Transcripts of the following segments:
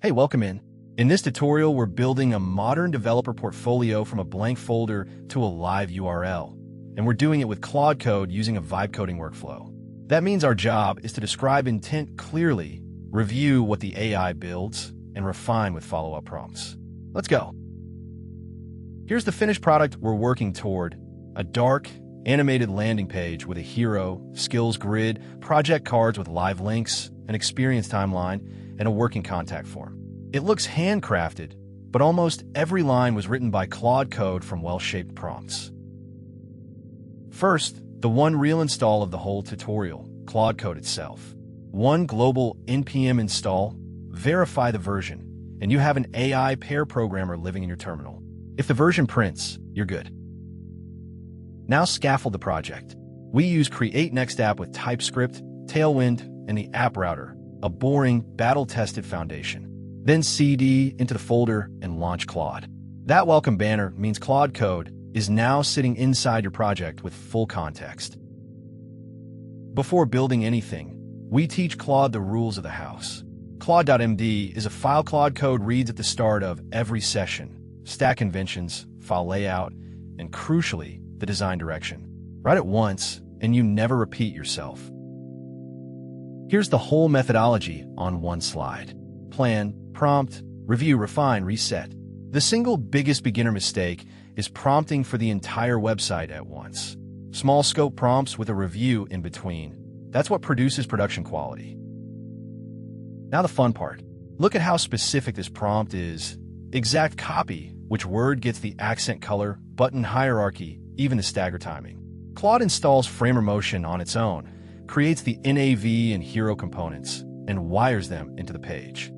Hey, welcome in. In this tutorial, we're building a modern developer portfolio from a blank folder to a live URL. And we're doing it with Claude Code using a vibe coding workflow. That means our job is to describe intent clearly, review what the AI builds, and refine with follow-up prompts. Let's go. Here's the finished product we're working toward: a dark, animated landing page with a hero, skills grid, project cards with live links, an experience timeline, and a working contact form. It looks handcrafted, but almost every line was written by Claude Code from well-shaped prompts. First, the one real install of the whole tutorial, Claude Code itself. One global npm install, verify the version, and you have an AI pair programmer living in your terminal. If the version prints, you're good. Now scaffold the project. We use Create Next app with TypeScript, Tailwind, and the app router, a boring, battle-tested foundation. Then cd into the folder and launch Claude. That welcome banner means Claude Code is now sitting inside your project with full context. Before building anything, we teach Claude the rules of the house. CLAUDE.md is a file Claude Code reads at the start of every session: stack conventions, file layout, and crucially, the design direction. Write it once, and you never repeat yourself. Here's the whole methodology on one slide: plan, prompt, review, refine, reset. The single biggest beginner mistake is prompting for the entire website at once. Small scope prompts with a review in between. That's what produces production quality. Now the fun part. Look at how specific this prompt is. Exact copy, which word gets the accent color, button hierarchy, even the stagger timing. Claude installs Framer Motion on its own, creates the nav and hero components, and wires them into the page.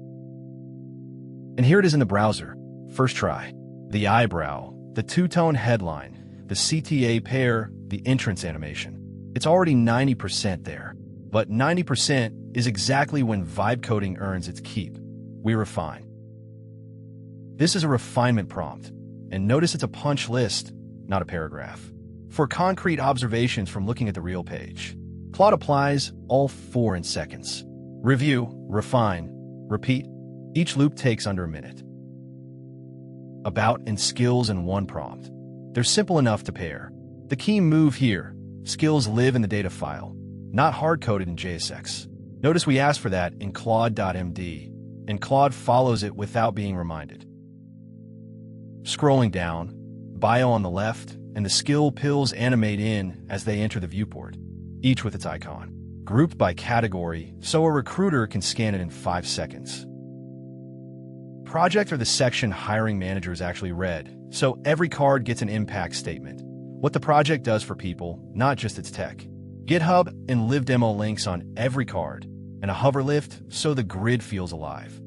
And here it is in the browser. First try. The eyebrow, the two-tone headline, the CTA pair, the entrance animation. It's already 90% there. But 90% is exactly when vibe coding earns its keep. We refine. This is a refinement prompt. And notice it's a punch list, not a paragraph. For concrete observations from looking at the real page. Claude applies all 4 in seconds. Review, refine, repeat. Each loop takes under a minute. About and skills in one prompt. They're simple enough to pair. The key move here: skills live in the data file, not hard-coded in JSX. Notice we asked for that in Claude.md, and Claude follows it without being reminded. Scrolling down, bio on the left, and the skill pills animate in as they enter the viewport, each with its icon, grouped by category so a recruiter can scan it in 5 seconds. Project or the section hiring manager is actually read, so every card gets an impact statement. What the project does for people, not just its tech. GitHub and live demo links on every card, and a hover lift so the grid feels alive.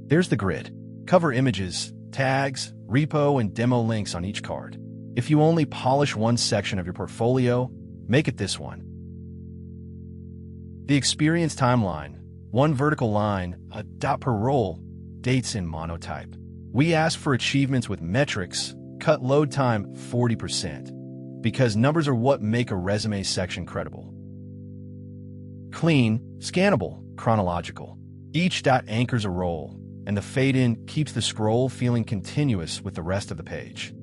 There's the grid. Cover images, tags, repo, and demo links on each card. If you only polish one section of your portfolio, make it this one. The experience timeline, one vertical line, a dot per role, dates in monotype. We ask for achievements with metrics, cut load time 40%, because numbers are what make a resume section credible. Clean, scannable, chronological. Each dot anchors a role, and the fade-in keeps the scroll feeling continuous with the rest of the page.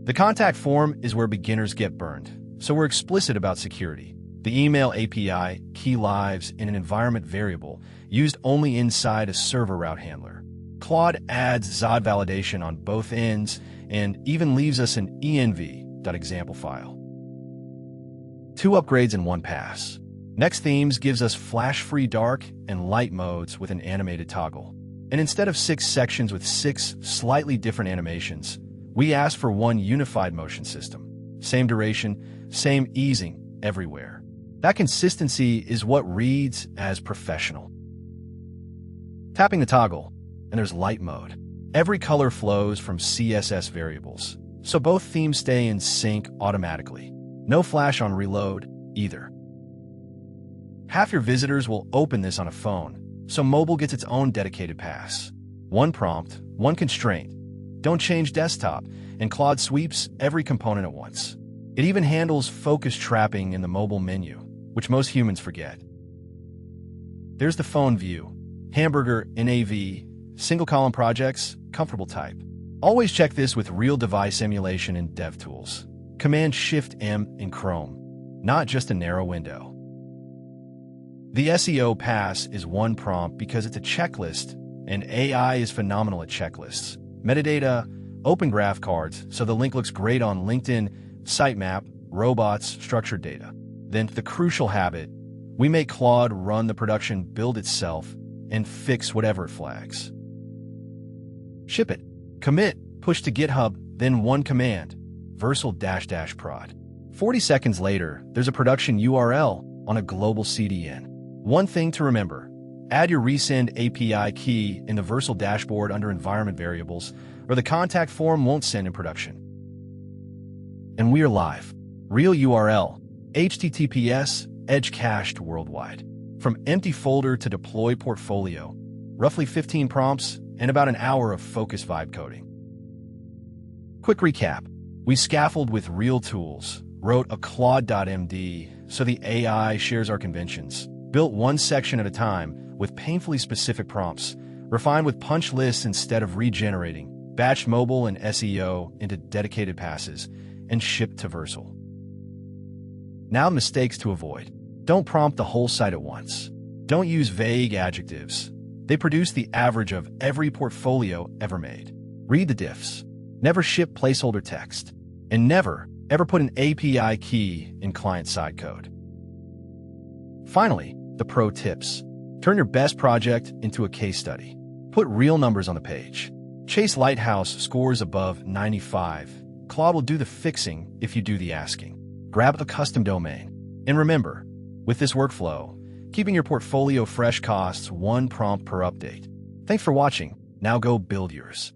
The contact form is where beginners get burned, so we're explicit about security. The email API key lives in an environment variable, used only inside a server route handler. Claude adds Zod validation on both ends and even leaves us an env.example file. 2 upgrades in one pass. Next Themes gives us flash-free dark and light modes with an animated toggle. And instead of 6 sections with 6 slightly different animations, we ask for one unified motion system. Same duration, same easing everywhere. That consistency is what reads as professional. Tapping the toggle, and there's light mode. Every color flows from CSS variables, so both themes stay in sync automatically. No flash on reload, either. Half your visitors will open this on a phone, so mobile gets its own dedicated pass. One prompt, one constraint. Don't change desktop, and Claude sweeps every component at once. It even handles focus trapping in the mobile menu, which most humans forget. There's the phone view. Hamburger, NAV, single column projects, comfortable type. Always check this with real device emulation in DevTools. Command-Shift-M in Chrome, not just a narrow window. The SEO pass is one prompt because it's a checklist, and AI is phenomenal at checklists. Metadata, open graph cards, so the link looks great on LinkedIn, sitemap, robots, structured data. Then the crucial habit, we make Claude run the production build itself and fix whatever it flags. Ship it, commit, push to GitHub, then one command, Vercel --prod. 40 seconds later, there's a production URL on a global CDN. One thing to remember, add your resend API key in the Vercel dashboard under environment variables, or the contact form won't send in production. And we are live. Real URL, HTTPS, edge cached worldwide. From empty folder to deploy portfolio, roughly 15 prompts and about an hour of focused vibe coding. Quick recap. We scaffold with real tools, wrote a CLAUDE.md so the AI shares our conventions, built one section at a time with painfully specific prompts, refined with punch lists instead of regenerating, batched mobile and SEO into dedicated passes, and shipped to Vercel. Now mistakes to avoid. Don't prompt the whole site at once. Don't use vague adjectives. They produce the average of every portfolio ever made. Read the diffs. Never ship placeholder text. And never, ever put an API key in client-side code. Finally, the pro tips. Turn your best project into a case study. Put real numbers on the page. Chase Lighthouse scores above 95. Claude will do the fixing if you do the asking. Grab a custom domain. And remember, with this workflow, keeping your portfolio fresh costs one prompt per update. Thanks for watching. Now go build yours.